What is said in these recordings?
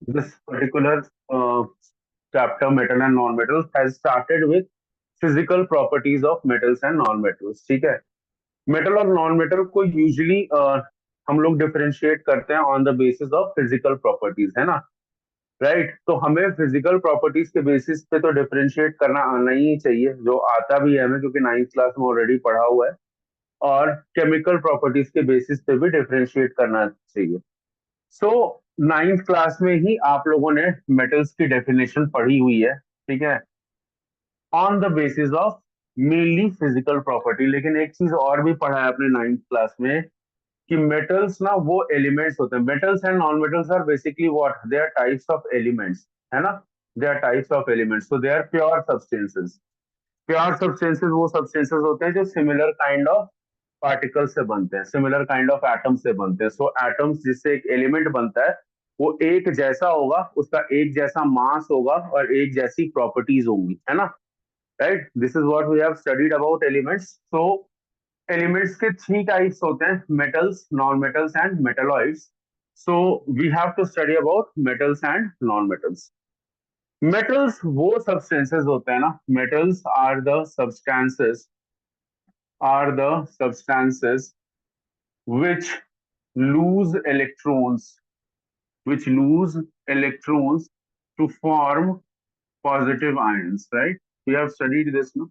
This particular chapter, metal and non-metals, has started with physical properties of metals and non-metals. ठीक है, metal और non metal को usually हम लोग differentiate करते हैं on the basis of physical properties, है ना? राइट, तो हमें फिजिकल प्रॉपर्टीज के बेसिस पे तो डिफरेंशिएट करना आना ही चाहिए, जो आता भी है हमें, क्योंकि 9th क्लास में ऑलरेडी पढ़ा हुआ है। और केमिकल प्रॉपर्टीज के बेसिस पे भी डिफरेंशिएट करना चाहिए। सो 9th क्लास में ही आप लोगों ने मेटल्स की डेफिनेशन पढ़ी हुई है, ठीक है, on the basis of mainly physical property. लेकिन एक चीज और भी पढ़ा है अपने 9th क्लास में, कि मेटल्स ना वो एलिमेंट्स होते हैं। Metals and non metals are basically what, they are types of elements, है ना? They are types of elements, so they are pure substances. Pure substances वो सब्सटेंसेस होते हैं जो सिमिलर काइंड ऑफ पार्टिकल से बनते हैं, सिमिलर काइंड ऑफ एटम से बनते हैं। सो एटम्स जिससे एक एलिमेंट बनता है, वो एक जैसा होगा, उसका एक जैसा मास होगा और एक जैसी प्रॉपर्टीज होंगी, है ना? Right, this is what we have studied about elements. So elements के थ्री टाइप्स होते हैं, metals, non metals and metalloids. So we have to study about metals and non metals. Metals वो सब्सटेंसेस होते हैं ना, metals are the substances which lose electrons, which lose electrons to form positive ions, right? We have studied this, no?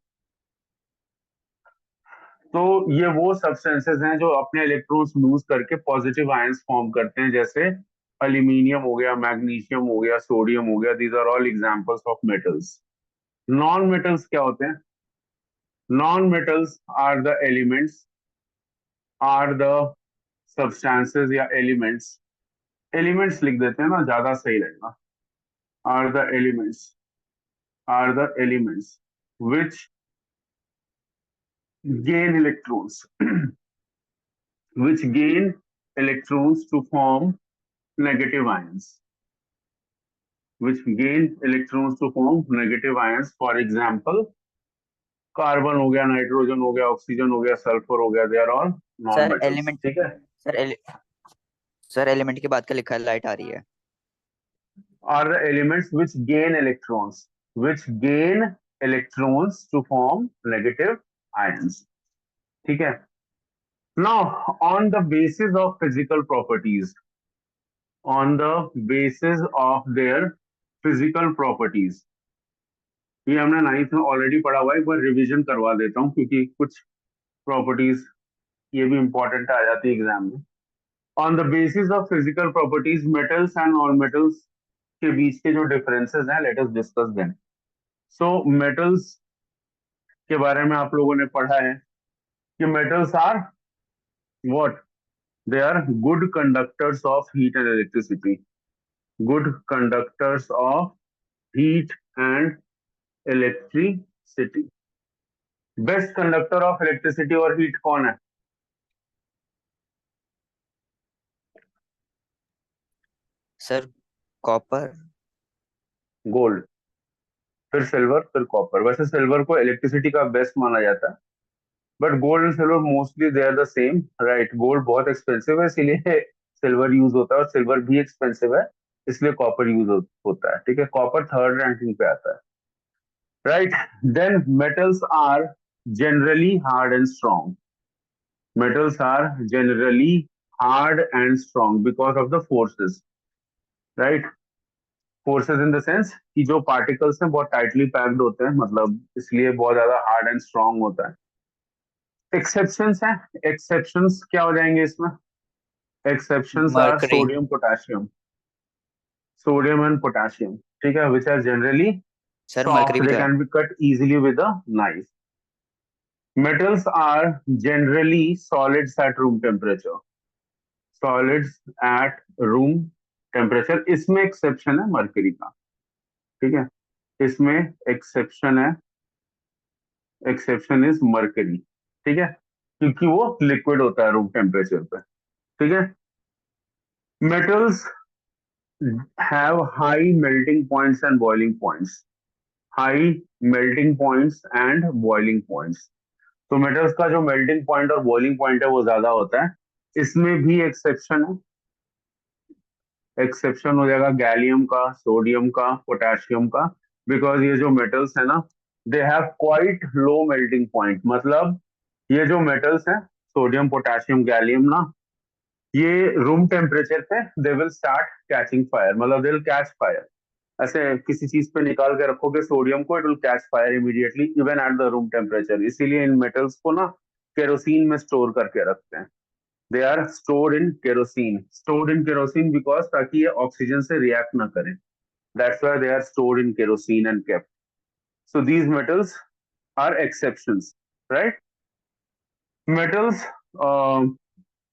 तो ये वो substances हैं जो अपने इलेक्ट्रॉन्स लूज करके पॉजिटिव आयंस फॉर्म करते हैं, जैसे अल्यूमिनियम हो गया, मैग्नीशियम हो गया, सोडियम हो गया। These are all examples of metals. Non metals क्या होते हैं? Non metals are the elements, are the substances या एलिमेंट्स, एलिमेंट्स लिख देते हैं ना, ज्यादा सही रहेगा। Are the elements, are the elements which gain electrons which gain electrons to form negative ions, which gain electrons to form negative ions. For example, carbon हो गया, नाइट्रोजन हो गया, ऑक्सीजन हो गया, सल्फर हो गया, they are all non sir metals, element ठीक है। सर एलि, सर एलिमेंट के बाद का लिखा है, लाइट आ रही है। Are the elements which gain electrons to form negative ions, ठीक है। Now, on the basis of physical properties, on the basis of their physical properties, ये हमने 9th में ऑलरेडी पढ़ा हुआ है, एक बार रिवीजन करवा देता हूँ, क्योंकि कुछ प्रॉपर्टीज ये भी इंपॉर्टेंट आ जाती है एग्जाम में। On the basis of physical properties, metals and non metals के बीच के जो डिफरेंसेस हैं, let us discuss them. So metals के बारे में आप लोगों ने पढ़ा है कि metals are what, they are good conductors of heat and electricity, good conductors of heat and electricity. Best conductor of electricity और हीट कौन है? Sir copper. गोल्ड, फिर सिल्वर, फिर कॉपर। वैसे सिल्वर को इलेक्ट्रिसिटी का बेस्ट माना जाता है, but gold and silver mostly they are the same, right. Gold बहुत एक्सपेंसिव है, इसीलिए सिल्वर यूज होता है, और सिल्वर भी एक्सपेंसिव है, इसलिए कॉपर यूज होता है, ठीक है। कॉपर थर्ड रैंकिंग पे आता है, right. Then metals are generally hard and strong, metals are generally hard and strong because of the forces, right. Forces in the sense कि जो पार्टिकल्स हैं बहुत टाइटली पैक्ड होते हैं, मतलब इसलिए बहुत ज्यादा हार्ड एंड स्ट्रॉन्ग होता है। एक्सेप्शंस हैं, एक्सेप्शंस क्या हो जाएंगे इसमें? Exceptions are mercury. Sodium potassium, sodium and potassium, ठीक है, which are generally sir mercury soft, भी दे तो है। Can be cut easily with a knife. Metals are generally solids at room temperature, solids at room temperature. इसमें exception है mercury का, ठीक है, इसमें एक्सेप्शन है, एक्सेप्शन इज मरकरी, ठीक है, क्योंकि वो लिक्विड होता है रूम टेम्परेचर पे, ठीक है। Metals have high melting points and boiling points, high melting points and boiling points. तो मेटल्स का जो मेल्टिंग पॉइंट और बॉइलिंग पॉइंट है वो ज्यादा होता है, इसमें भी एक्सेप्शन है, एक्सेप्शन हो जाएगा गैलियम का, सोडियम का, पोटेशियम का, बिकॉज ये जो मेटल्स है ना, they have quite low melting point. मतलब ये जो मेटल्स हैं, सोडियम, पोटेशियम, गैलियम ना, ये रूम टेम्परेचर पे they will start catching fire, मतलब दे विल कैच फायर। ऐसे किसी चीज पे निकाल के रखोगे सोडियम को, it will catch fire immediately even at the room temperature. इसीलिए इन मेटल्स को ना केरोसिन में स्टोर करके रखते हैं। They are stored in kerosene, stored in kerosene because ताकि ये ऑक्सीजन से रिएक्ट ना करें। That's why they are stored in kerosene and kept. So these metals are exceptions, right? Metals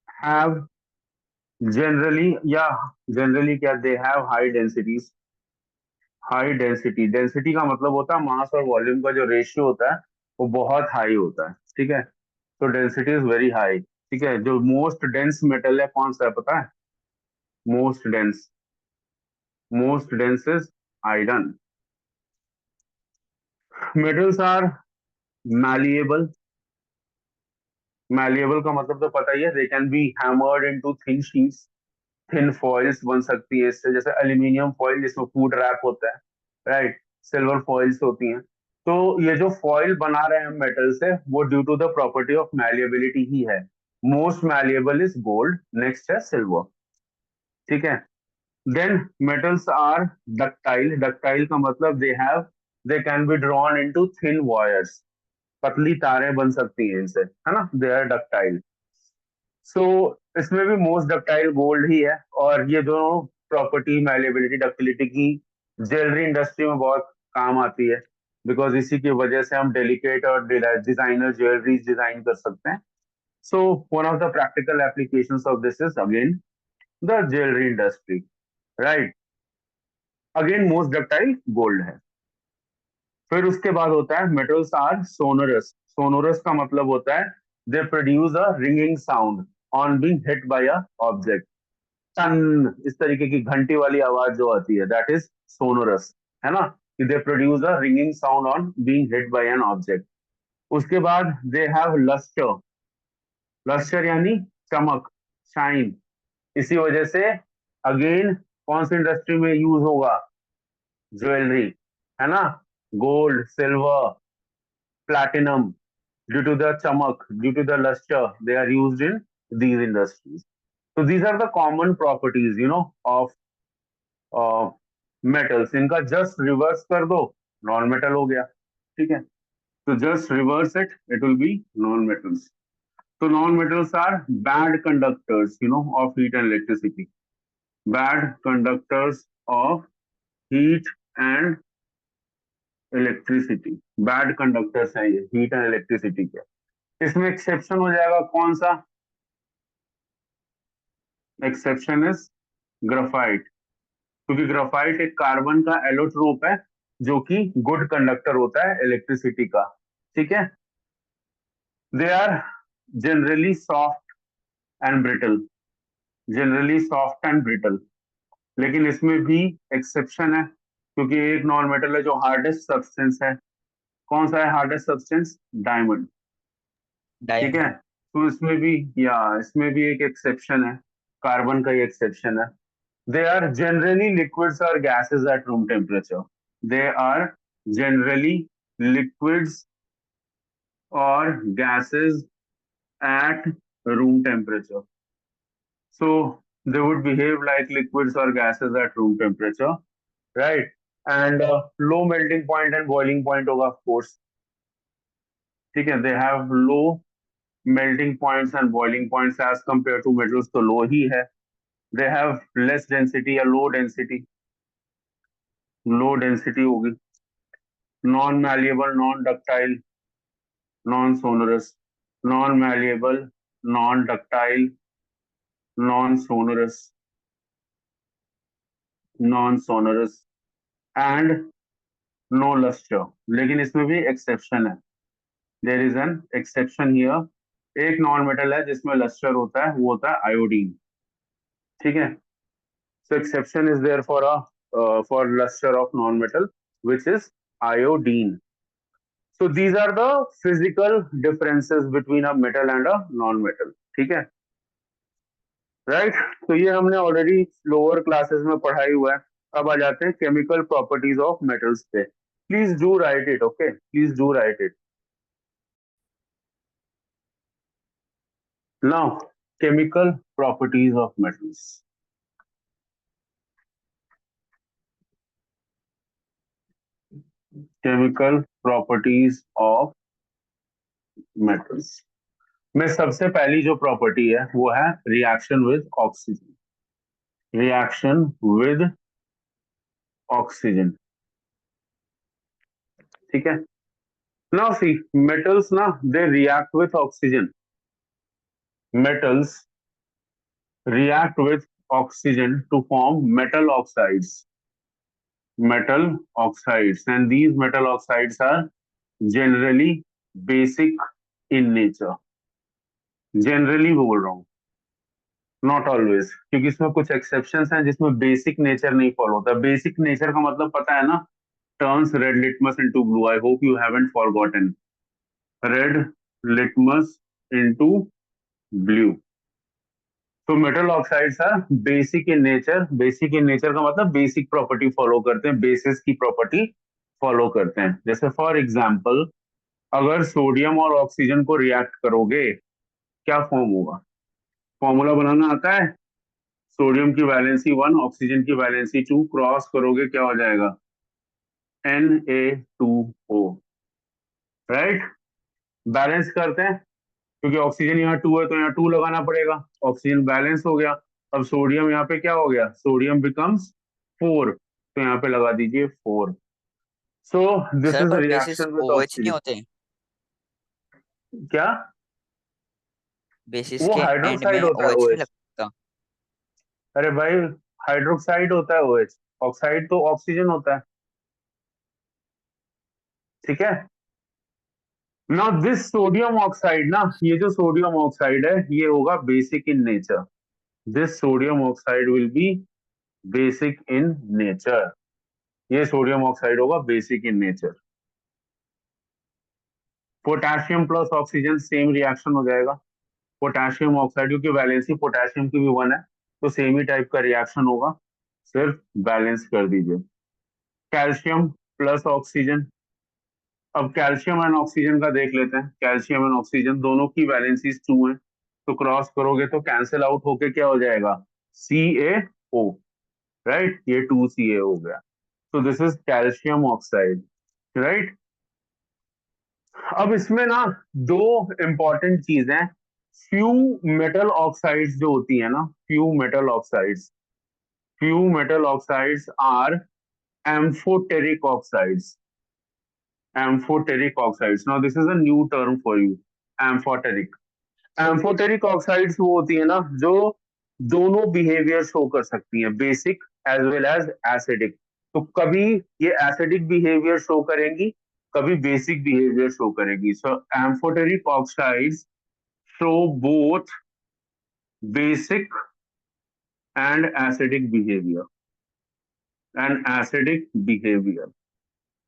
have generally, yeah, generally क्या, they have high densities. High density, density का मतलब होता है मास और वॉल्यूम का जो रेशियो होता है वो बहुत हाई होता है, ठीक है? तो डेंसिटी इज वेरी हाई, ठीक है? जो मोस्ट डेंस मेटल है कौन सा है पता है? Most dense, most dense is iron. Metals are malleable. Malleable का मतलब तो पता ही है, they can be hammered into thin sheets. Thin foils बन सकती है इससे, जैसे एल्यूमिनियम फॉइल जिसमें फूड रैप होता है, राइट? सिल्वर फॉइल्स होती हैं। तो ये जो फॉइल बना रहे हैं हम मेटल से, वो due to the property of malleability ही है। Most malleable is gold, next है सिल्वर, ठीक है? Then metals are ductile. Ductile का मतलब they can be drawn into thin wires. पतली तारें बन सकती हैं इनसे, है ना? They are ductile. सो इसमें भी मोस्ट डक्टाइल गोल्ड ही है। और ये दोनों प्रॉपर्टी, मैलिएबिलिटी, डक्टिलिटी की ज्वेलरी इंडस्ट्री में बहुत काम आती है, बिकॉज इसी की वजह से हम डेलिकेट और डिजाइनर ज्वेलरीज डिजाइन कर सकते हैं। So one of the practical applications of this is again the jewellery industry, right? Again most ductile gold है। फिर उसके बाद होता है मेटल्स आर सोनोरस। सोनोरस का मतलब होता है they produce a ringing sound on being hit by a object. टन, इस तरीके की घंटी वाली आवाज जो आती है, दैट इज सोनोरस, है ना? कि दे produce a ringing sound on being hit bye an object. उसके बाद दे हैव लस्टर। लस्टर यानी चमक, शाइन। इसी वजह से अगेन कौन सी इंडस्ट्री में यूज होगा? ज्वेलरी, है ना? Gold, silver, platinum, due to the chamak, due to the luster, they are used in these industries. So these are the common properties, of metals. इनका जस्ट रिवर्स कर दो, non metal हो गया, ठीक है? तो just reverse it, it will be non metals. तो non metals are bad conductors, of heat and electricity. Bad conductors of heat and electricity. Bad conductors हैं ये हीट एंड इलेक्ट्रिसिटी के। इसमें एक्सेप्शन हो जाएगा कौन सा? एक्सेप्शन इज ग्राफाइट, क्योंकि ग्राफाइट एक कार्बन का एलोट्रोप है जो कि गुड कंडक्टर होता है इलेक्ट्रिसिटी का, ठीक है? They are generally soft and brittle, generally soft and brittle. लेकिन इसमें भी एक्सेप्शन है, क्योंकि एक नॉन मेटल है जो हार्डेस्ट सब्सटेंस है। कौन सा है हार्डेस्ट सब्सटेंस? डायमंड, ठीक है? डायमंड। तो इसमें भी, या इसमें भी एक एक्सेप्शन है, कार्बन का ही एक्सेप्शन है। They are generally liquids or gases at room temperature. They are generally liquids or gases at room temperature. So they would behave like liquids or gases at room temperature, right? And low melting point and boiling point होगा of course, ठीक है? They have low melting points and boiling points as compared to metals, तो low ही है। They have less density या low density होगी। Non malleable, non ductile, non sonorous. Non malleable, non ductile, non sonorous, non sonorous and no lustre. लेकिन इसमें भी exception है, there is an exception here. एक non metal है जिसमें lustre होता है, वो होता है आयोडीन, ठीक है? So exception is there for luster of non metal which is iodine. So these are the physical differences between a metal and a non-metal, ठीक है? राइट। तो ये हमने ऑलरेडी लोअर क्लासेस में पढ़ाई हुआ है। अब आ जाते हैं केमिकल प्रॉपर्टीज ऑफ मेटल्स पे। Please do right it, okay, please do right it now. Chemical properties of metals. Chemical properties of metals में सबसे पहली जो प्रॉपर्टी है वो है reaction with oxygen. Reaction with oxygen, ठीक है। नाउ सी, मेटल्स ना, they react with oxygen. metals react with oxygen to form metal oxides. Metal oxides, and these metal oxides are generally basic in nature. Generally बोल रहा हूँ, not always, क्योंकि इसमें कुछ exceptions हैं जिसमें बेसिक नेचर नहीं फॉलो होता। बेसिक नेचर का मतलब पता है ना, turns red litmus into blue. I hope you haven't forgotten. Red litmus into blue. तो metal oxides are basic in nature. Basic in nature का मतलब बेसिक प्रॉपर्टी फॉलो करते हैं, बेसिस की प्रॉपर्टी फॉलो करते हैं। जैसे फॉर एग्जांपल, अगर सोडियम और ऑक्सीजन को रिएक्ट करोगे, क्या फॉर्म होगा? फॉर्मूला बनाना आता है? सोडियम की वैलेंसी 1, ऑक्सीजन की वैलेंसी 2, क्रॉस करोगे क्या हो जाएगा? Na2O, right. बैलेंस करते हैं, क्योंकि ऑक्सीजन यहाँ 2 है तो यहाँ 2 लगाना पड़ेगा। ऑक्सीजन बैलेंस हो गया। अब सोडियम यहाँ पे क्या हो गया? सोडियम बिकम्स 4, तो यहाँ पे लगा दीजिए 4। सो दिस सर इज पर बेसिस रिएक्शन विद ओएच नहीं ऑक्सीजन। होते? क्या? बेसिस वो के एंड हाइड्रोक्साइड में होता है, ओएच नहीं ओएच। लगता? अरे भाई, हाइड्रोक्साइड होता है ओएच। ऑक्साइड तो ऑक्सीजन होता है, ठीक है। नाउ दिस सोडियम ऑक्साइड ना, ये जो सोडियम ऑक्साइड है ये होगा basic in nature. This sodium oxide will be basic in nature. ये सोडियम ऑक्साइड होगा basic in nature. Potassium plus oxygen same reaction हो जाएगा। पोटेशियम ऑक्साइड, क्योंकि वैलेंसी पोटेशियम की भी 1 है, तो सेम ही टाइप का रिएक्शन होगा, सिर्फ बैलेंस कर दीजिए। Calcium plus oxygen. अब कैल्शियम एंड ऑक्सीजन का देख लेते हैं। कैल्शियम एंड ऑक्सीजन दोनों की वैलेंसीज 2 है, तो क्रॉस करोगे तो कैंसिल आउट होके क्या हो जाएगा? CaO, right. ये 2Ca हो गया। तो this is calcium oxide, right. अब इसमें ना दो इंपॉर्टेंट चीजें। फ्यू मेटल ऑक्साइड्स जो होती है ना, few metal oxides are amphoteric oxides. Amphoteric oxides, now this is a new term for you. Amphoteric. Amphoteric oxides वो होती है ना जो दोनों बिहेवियर शो कर सकती हैं, basic as well as acidic. तो कभी ये एसिडिक बिहेवियर शो करेंगी, कभी बेसिक बिहेवियर शो करेगी। So amphoteric oxides show both basic and acidic behaviour,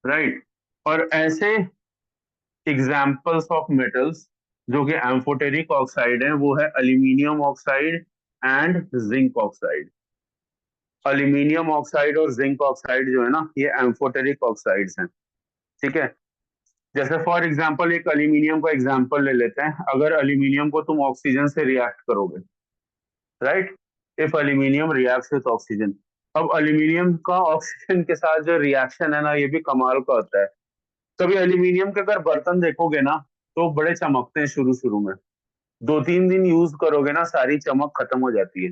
right. और ऐसे एग्जाम्पल्स ऑफ मेटल्स जो कि एम्फोटेरिक ऑक्साइड है वो है aluminium oxide and zinc oxide. Aluminium oxide और जिंक ऑक्साइड जो है ना, ये एम्फोटेरिक ऑक्साइड्स हैं, ठीक है। जैसे फॉर एग्जांपल एक अल्यूमिनियम का एग्जांपल ले लेते हैं। अगर अल्यूमिनियम को तुम ऑक्सीजन से रिएक्ट करोगे, right, if aluminium reacts with oxygen. अब अल्यूमिनियम का ऑक्सीजन के साथ जो रिएक्शन है ना, ये भी कमाल का होता है। कभी अल्यूमिनियम के अगर बर्तन देखोगे ना, तो बड़े चमकते हैं शुरू शुरू में। 2-3 दिन यूज करोगे ना, सारी चमक खत्म हो जाती है।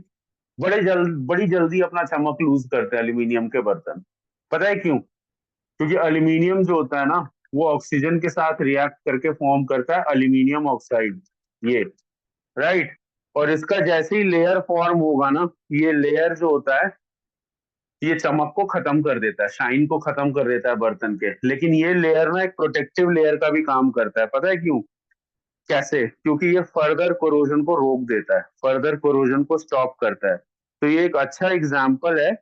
बड़ी जल्दी अपना चमक लूज करते हैं अल्यूमिनियम के बर्तन। पता है क्यों? क्योंकि अल्यूमिनियम जो होता है ना, वो ऑक्सीजन के साथ रिएक्ट करके फॉर्म करता है अल्यूमिनियम ऑक्साइड, ये, राइट। और इसका जैसे ही लेयर फॉर्म होगा ना, ये लेयर जो होता है ये चमक को खत्म कर देता है, शाइन को खत्म कर देता है बर्तन के। लेकिन ये लेयर ना एक प्रोटेक्टिव लेयर का भी काम करता है। पता है क्यों? कैसे? क्योंकि ये फर्दर कोरोजन को रोक देता है, फर्दर कोरोजन को स्टॉप करता है। तो ये एक अच्छा एग्जाम्पल है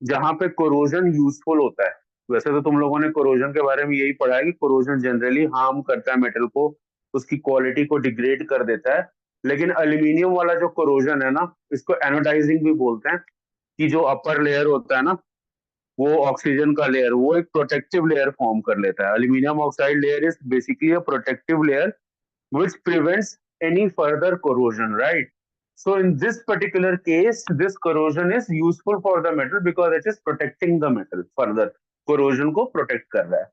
जहां पे कोरोजन यूजफुल होता है। वैसे तो तुम लोगों ने कोरोजन के बारे में यही पढ़ा है कि कोरोजन जनरली हार्म करता है मेटल को, उसकी क्वालिटी को डिग्रेड कर देता है। लेकिन अल्यूमिनियम वाला जो कोरोजन है ना, इसको एनोडाइजिंग भी बोलते हैं, कि जो अपर लेयर होता है ना, वो ऑक्सीजन का लेयर, वो एक प्रोटेक्टिव लेयर फॉर्म कर लेता है. Aluminium oxide layer is basically a protective layer which prevents any further corrosion, right? So in this particular case, this corrosion is useful for the metal because it is protecting the metal further. Corrosion को protect कर रहा है.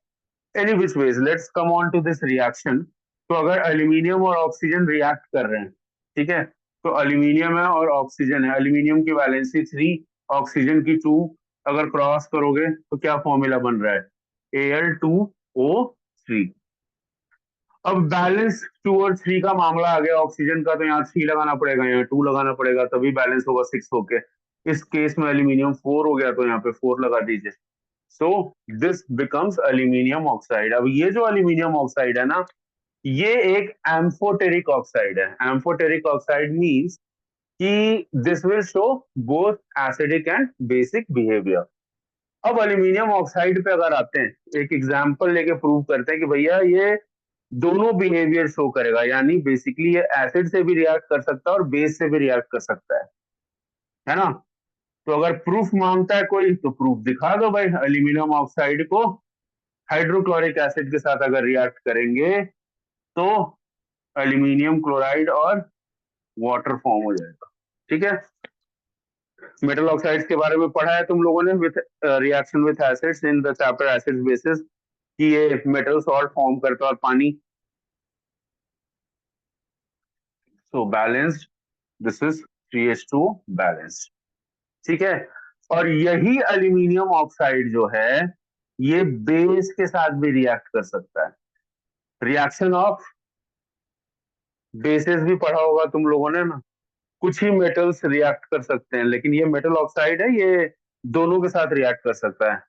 Any which ways, let's come on to this reaction. तो अगर aluminium और oxygen react कर रहे हैं, ठीक है, तो अल्यूमिनियम है और ऑक्सीजन है, अल्यूमिनियम की वैलेंसी 3, ऑक्सीजन की 2, अगर क्रॉस करोगे तो क्या फॉर्मूला बन रहा है, Al2O3. अब बैलेंस 2 और 3 का मामला आ गया ऑक्सीजन का, तो यहाँ 3 लगाना पड़ेगा, यहाँ 2 लगाना पड़ेगा, तभी बैलेंस होगा 6 होके. इस केस में एल्यूमिनियम 4 हो गया, तो यहाँ पे 4 लगा दीजिए. So this becomes aluminium oxide. अब ये जो एल्यूमिनियम ऑक्साइड है ना, ये एक एम्फोटेरिक ऑक्साइड है. एम्फोटेरिक ऑक्साइड मीन्स कि this will show both acidic and basic behaviour. अब एल्यूमिनियम ऑक्साइड पे अगर आते हैं, एक एग्जांपल लेके प्रूव करते हैं कि भैया ये दोनों बिहेवियर शो करेगा, यानी बेसिकली ये एसिड से भी रिएक्ट कर सकता है और बेस से भी रिएक्ट कर सकता है ना. तो अगर प्रूफ मांगता है कोई, तो प्रूफ दिखा दो भाई. एल्यूमिनियम ऑक्साइड को हाइड्रोक्लोरिक एसिड के साथ अगर रिएक्ट करेंगे तो एल्यूमिनियम क्लोराइड और वाटर फॉर्म हो जाएगा. ठीक है, मेटल ऑक्साइड्स के बारे में पढ़ा है तुम लोगों ने, with reaction with acids in the chapter acids bases, कि ये मेटल सॉल्ट फॉर्म करता है और पानी. So balanced, this is 3H2 balanced. ठीक है, और यही एल्यूमिनियम ऑक्साइड जो है, ये बेस के साथ भी रिएक्ट कर सकता है. रिएक्शन ऑफ बेसिस भी पढ़ा होगा तुम लोगों ने ना. कुछ ही मेटल्स रिएक्ट कर सकते हैं, लेकिन ये मेटल ऑक्साइड है, ये दोनों के साथ रिएक्ट कर सकता है,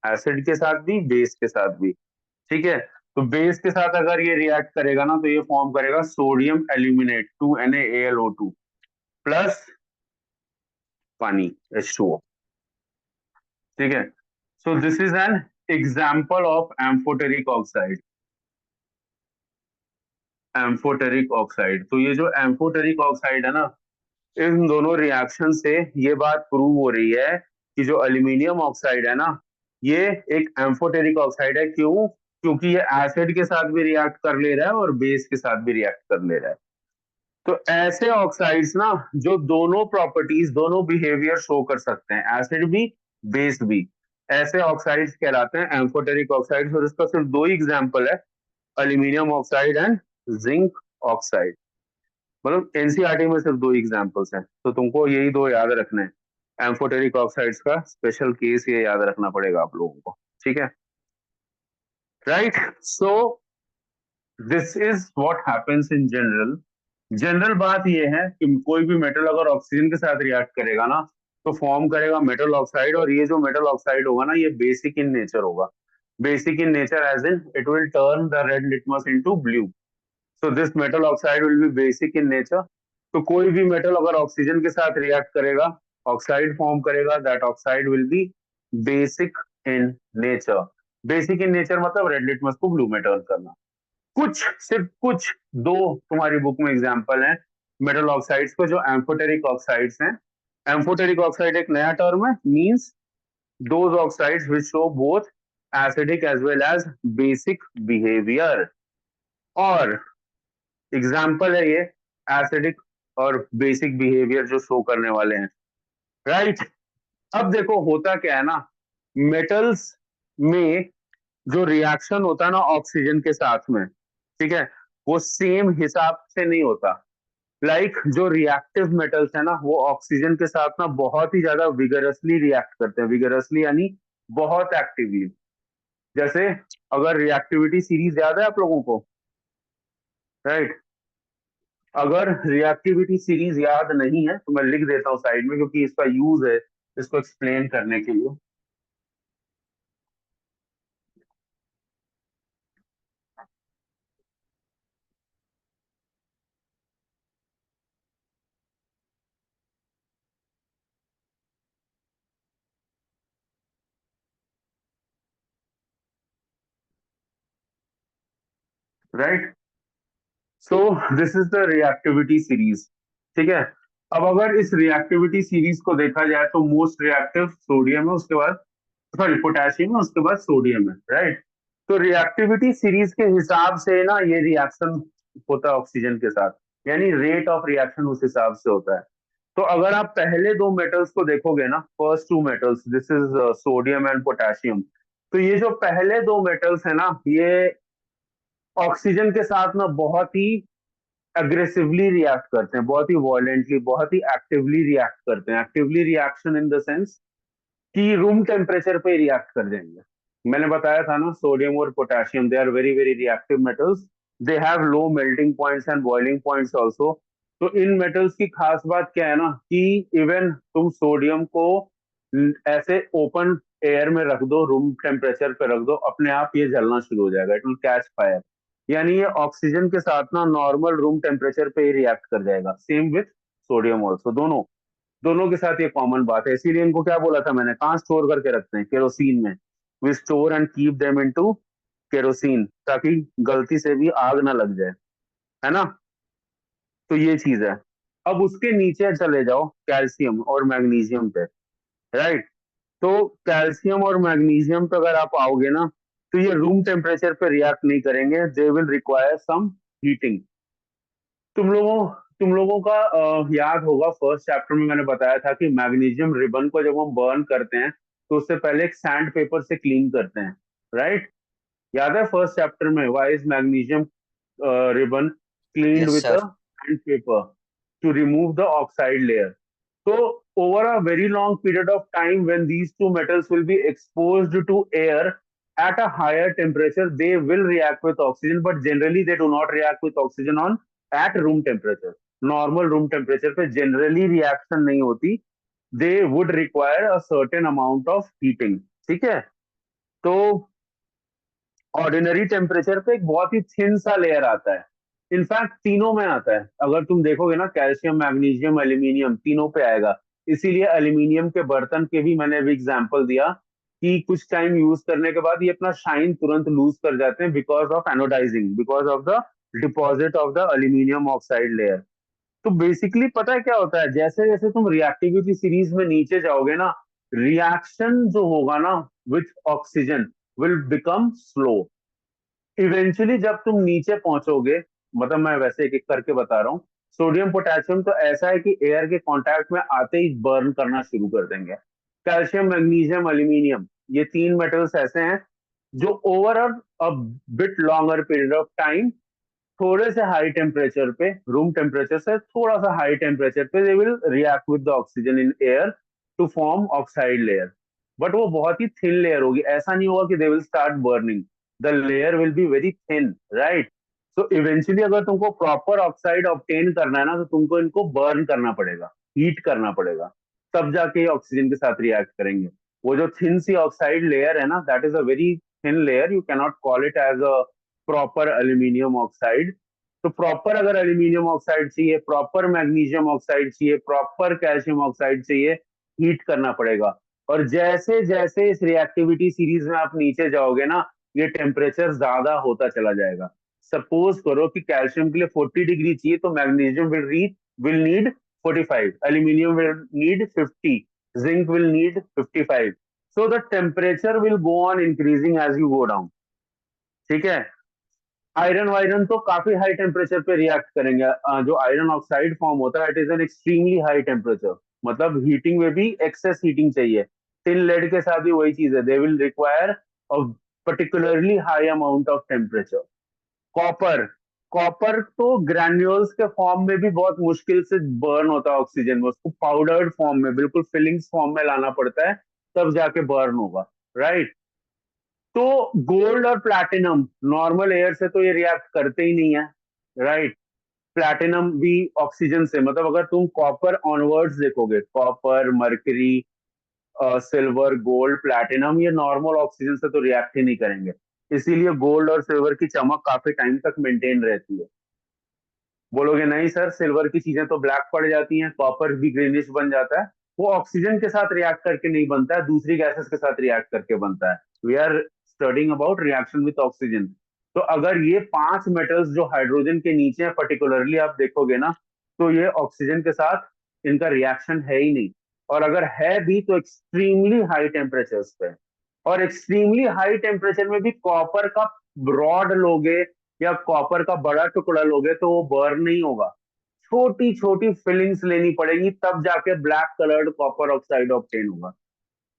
एसिड के साथ भी, बेस के साथ भी. ठीक है, तो बेस के साथ अगर ये रिएक्ट करेगा ना, तो ये फॉर्म करेगा सोडियम एल्यूमिनेट 2NaAlO2 प्लस पानी H2O. ठीक है, so this is an example of amphoteric oxide. Amphoteric oxide, तो ये जो एम्फोटेरिक ऑक्साइड है ना, इन दोनों रिएक्शन से ये बात प्रूव हो रही है कि जो एल्यूमिनियम ऑक्साइड है ना, ये एक एम्फोटेरिक ऑक्साइड है. क्यों? क्योंकि ये एसिड के साथ भी रिएक्ट कर ले रहा है और बेस के साथ भी रिएक्ट कर ले रहा है. तो ऐसे ऑक्साइड्स ना, जो दोनों प्रॉपर्टीज, दोनों बिहेवियर शो कर सकते हैं, एसिड भी बेस भी, ऐसे ऑक्साइड्स कहलाते हैं एम्फोटेरिक ऑक्साइड्स. और इसका सिर्फ दो ही एग्जाम्पल है, aluminium oxide and zinc oxide. मतलब एनसीईआरटी में सिर्फ दो एग्जांपल्स हैं, तो तुमको यही दो याद रखने हैं. एम्फोटेरिक ऑक्साइड्स का स्पेशल केस ये याद रखना पड़ेगा आप लोगों को. ठीक है, right. So this is what happens in general. General बात ये है कि कोई भी मेटल अगर ऑक्सीजन के साथ रिएक्ट करेगा ना, तो फॉर्म करेगा मेटल ऑक्साइड. और ये जो मेटल ऑक्साइड होगा ना, ये बेसिक इन नेचर होगा. Basic in nature as in it will turn the red litmus into blue. So this metal oxide will be basic in nature. तो कोई भी मेटल अगर ऑक्सीजन के साथ रिएक्ट करेगा, ऑक्साइड फॉर्म करेगा, that oxide will be basic in nature. Basic in nature मतलब red litmus को ब्लू में टर्न करना. कुछ, सिर्फ कुछ दो तुम्हारी बुक में एग्जांपल हैं मेटल ऑक्साइड्स को जो एम्फोटेरिक ऑक्साइड्स हैं. एम्फोटेरिक ऑक्साइड एक नया टर्म है, means those oxides which show both acidic as well as basic behaviour. और एग्जाम्पल है ये एसिडिक और बेसिक बिहेवियर जो शो करने वाले हैं, राइट. अब देखो होता क्या है ना, मेटल्स में जो रिएक्शन होता है ना ऑक्सीजन के साथ में, ठीक है, वो सेम हिसाब से नहीं होता. जो रिएक्टिव मेटल्स है ना, वो ऑक्सीजन के साथ ना बहुत ही ज्यादा विगरसली रिएक्ट करते हैं. विगरसली यानी बहुत एक्टिवली. जैसे अगर रिएक्टिविटी सीरीज याद है आप लोगों को, राइट. अगर रिएक्टिविटी सीरीज याद नहीं है तो मैं लिख देता हूँ साइड में, क्योंकि इसका यूज है इसको एक्सप्लेन करने के लिए. Right. So this is the reactivity series, ठीक है। अब अगर इस रिएक्टिविटी सीरीज को देखा जाए तो मोस्ट रिएक्टिव सोडियम है, उसके बाद सॉरी पोटेशियम है, उसके बाद सोडियम है, राइट। तो रिएक्टिविटी सीरीज के हिसाब से ना ये रिएक्शन होता है ऑक्सीजन के साथ, यानी रेट ऑफ रिएक्शन उस हिसाब से होता है। तो अगर आप पहले दो मेटल्स को देखोगे ना, first two metals, this is sodium and potassium, तो ये जो पहले दो मेटल्स है ना, ये ऑक्सीजन के साथ ना बहुत ही अग्रेसिवली रिएक्ट करते हैं, बहुत ही वॉयलेंटली, बहुत ही एक्टिवली रिएक्ट करते हैं। Actively reaction in the sense कि रूम टेम्परेचर पे रिएक्ट कर जाएंगे। मैंने बताया था ना, सोडियम और potassium they are very very reactive metals, they have low melting points and boiling points also. तो इन मेटल्स की खास बात क्या है ना, कि इवन तुम सोडियम को ऐसे ओपन एयर में रख दो, रूम टेम्परेचर पे रख दो, अपने आप ये जलना शुरू हो जाएगा, इट विल कैच फायर। यानी ये ऑक्सीजन के साथ ना नॉर्मल रूम टेम्परेचर पे ही रिएक्ट कर जाएगा। सेम विथ सोडियम ऑल्सो, दोनों दोनों के साथ ये कॉमन बात है। इसीलिए इनको क्या बोला था मैंने, कहाँ स्टोर करके रखते हैं, केरोसिन में। We store and keep them into kerosene, ताकि गलती से भी आग ना लग जाए, है ना। तो ये चीज है। अब उसके नीचे चले जाओ कैल्शियम और मैग्नीशियम पे, राइट। तो कैल्शियम और मैग्नीशियम पे अगर आप आओगे ना, तो ये रूम टेम्परेचर पे रिएक्ट नहीं करेंगे, they will require some heating. तुम लोगों का याद होगा फर्स्ट चैप्टर में मैंने बताया था कि मैग्नीशियम रिबन को जब हम बर्न करते हैं तो उससे पहले एक सैंड पेपर से क्लीन करते हैं, राइट। याद है फर्स्ट चैप्टर में, why is magnesium ribbon cleaned yes with a sir. Sand paper two remove the oxide layer. So, over a very long period of time, when these two metals will be exposed to air at a higher temperature, they will react with oxygen, but generally they do not react with oxygen on at room temperature. Normal room temperature पे generally reaction नहीं होती. They would require a certain amount of heating. ठीक है? तो ordinary temperature पे एक बहुत ही thin सा लेयर आता है। इनफैक्ट तीनों में आता है, अगर तुम देखोगे ना, कैल्शियम, मैग्नीशियम, एल्यूमिनियम, तीनों पे आएगा। इसीलिए एल्यूमिनियम के बर्तन के भी मैंने अभी एग्जांपल दिया कि कुछ टाइम यूज करने के बाद ये अपना शाइन तुरंत लूज कर जाते हैं, because of anodising, because of the deposit of the aluminium oxide layer. तो बेसिकली पता है क्या होता है, जैसे जैसे तुम रिएक्टिविटी सीरीज में नीचे जाओगे ना, रिएक्शन जो होगा ना with oxygen will become slow. Eventually जब तुम नीचे पहुंचोगे, मतलब मैं वैसे एक एक करके बता रहा हूँ। सोडियम पोटेशियम तो ऐसा है कि एयर के कांटेक्ट में आते ही बर्न करना शुरू कर देंगे। कैल्शियम, मैग्नीशियम, एल्यूमिनियम, ये तीन मेटल्स ऐसे हैं जो over a bit longer period of time, थोड़े से हाई टेम्परेचर पे, रूम टेम्परेचर से थोड़ा सा हाई टेम्परेचर पे, they will react with the oxygen in air to form oxide layer. But वो बहुत ही थिन लेयर होगी, ऐसा नहीं होगा कि they will start burning. The layer will be very thin, right. So eventually अगर तुमको प्रॉपर ऑक्साइड ऑब्टेन करना है ना, तो तुमको इनको बर्न करना पड़ेगा, हीट करना पड़ेगा, तब जाके ऑक्सीजन के साथ रिएक्ट करेंगे। वो जो थिन सी ऑक्साइड लेयर है ना, that is a very thin layer, you cannot call it as a proper aluminium oxide. तो प्रॉपर अगर एल्यूमिनियम ऑक्साइड चाहिए, प्रॉपर मैग्नीशियम ऑक्साइड चाहिए, प्रॉपर कैल्शियम ऑक्साइड चाहिए, हीट करना पड़ेगा। और जैसे जैसे इस रिएक्टिविटी सीरीज में आप नीचे जाओगे ना, ये टेम्परेचर ज्यादा होता चला जाएगा। सपोज करो कि कैल्शियम के लिए 40 डिग्री चाहिए, तो magnesium will need 45, aluminium will need 50, zinc will need 55। So the temperature will go on increasing as you go down, ठीक है। आयरन वायरन तो काफी हाई टेम्परेचर पे रिएक्ट करेंगे। जो आयरन ऑक्साइड फॉर्म होता है, it is an extremely high temperature, मतलब हीटिंग में भी एक्सेस हीटिंग चाहिए। टिन लेड के साथ भी वही चीज है, दे will require a particularly high amount of temperature. Copper, copper तो ग्रैन्यूल्स के फॉर्म में भी बहुत मुश्किल से बर्न होता है ऑक्सीजन में, उसको पाउडर्ड फॉर्म में, बिल्कुल फिलिंग्स फॉर्म में लाना पड़ता है, तब जाके बर्न होगा, राइट। तो गोल्ड और प्लैटिनम नॉर्मल एयर से तो ये रिएक्ट करते ही नहीं है, राइट। प्लैटिनम भी ऑक्सीजन से, मतलब अगर तुम कॉपर ऑनवर्ड्स देखोगे, copper, mercury, silver, gold, platinum, ये नॉर्मल ऑक्सीजन से तो रिएक्ट ही नहीं करेंगे। इसीलिए गोल्ड और सिल्वर की चमक काफी टाइम तक मेंटेन रहती है। बोलोगे नहीं सर, सिल्वर की चीजें तो ब्लैक पड़ जाती हैं, कॉपर भी ग्रीनिश बन जाता है। वो ऑक्सीजन के साथ रिएक्ट करके नहीं बनता है, दूसरी गैसेस के साथ रिएक्ट करके बनता है। We are studying about reaction with oxygen. तो अगर ये 5 मेटल्स जो हाइड्रोजन के नीचे हैं पर्टिकुलरली आप देखोगे ना, तो ये ऑक्सीजन के साथ इनका रिएक्शन है ही नहीं, और अगर है भी तो एक्सट्रीमली हाई टेम्परेचर्स पे। और एक्सट्रीमली हाई टेम्परेचर में भी कॉपर का ब्रॉड लोगे या कॉपर का बड़ा टुकड़ा लोगे तो वो बर्न नहीं होगा, छोटी छोटी फिलिंग्स लेनी पड़ेगी, तब जाके black coloured copper oxide obtain होगा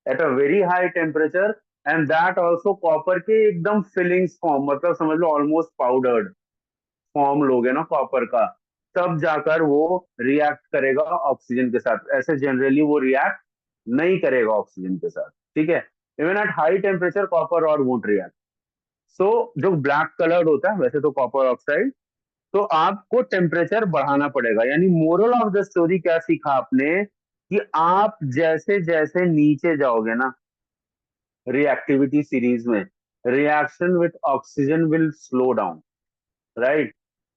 at a very high temperature. And that also copper के एकदम फिलिंग्स फॉर्म, मतलब समझ लो ऑलमोस्ट पाउडर्ड फॉर्म लोगे ना कॉपर का, तब जाकर वो रिएक्ट करेगा ऑक्सीजन के साथ। ऐसे जनरली वो रिएक्ट नहीं करेगा ऑक्सीजन के साथ, ठीक है। Even at high temperature copper और वोंट रिएक्ट। सो जो ब्लैक कलर्ड होता है वैसे तो कॉपर ऑक्साइड, तो आपको टेम्परेचर बढ़ाना पड़ेगा। यानी मोरल ऑफ द स्टोरी क्या सीखा आपने, कि आप जैसे जैसे नीचे जाओगे ना रिएक्टिविटी सीरीज में, reaction with oxygen will slow down, right?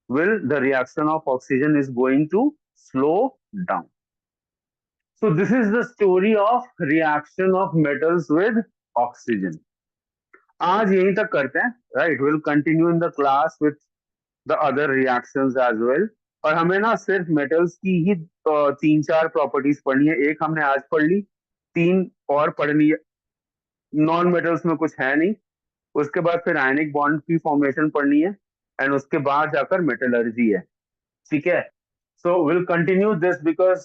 Will the reaction of oxygen is going to slow down. So this is the story of reaction of metals with oxygen. आज यहीं तक करते हैं, right? Will continue in the class with the other reactions as well. और हमें ना सिर्फ metals की ही 3-4 प्रॉपर्टीज पढ़नी है। एक हमने आज पढ़ ली, 3 और पढ़नी है। नॉन मेटल्स में कुछ है नहीं। उसके बाद फिर आयनिक बॉन्ड की फॉर्मेशन पढ़नी है, एंड उसके बाद जाकर मेटलर्जी है, ठीक है। So will continue this because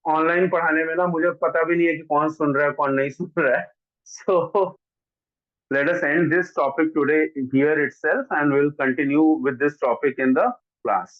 online पढ़ाने में ना मुझे पता भी नहीं है कि कौन सुन रहा है कौन नहीं सुन रहा है। सो let us end this topic today here itself and we'll continue with this topic in the class.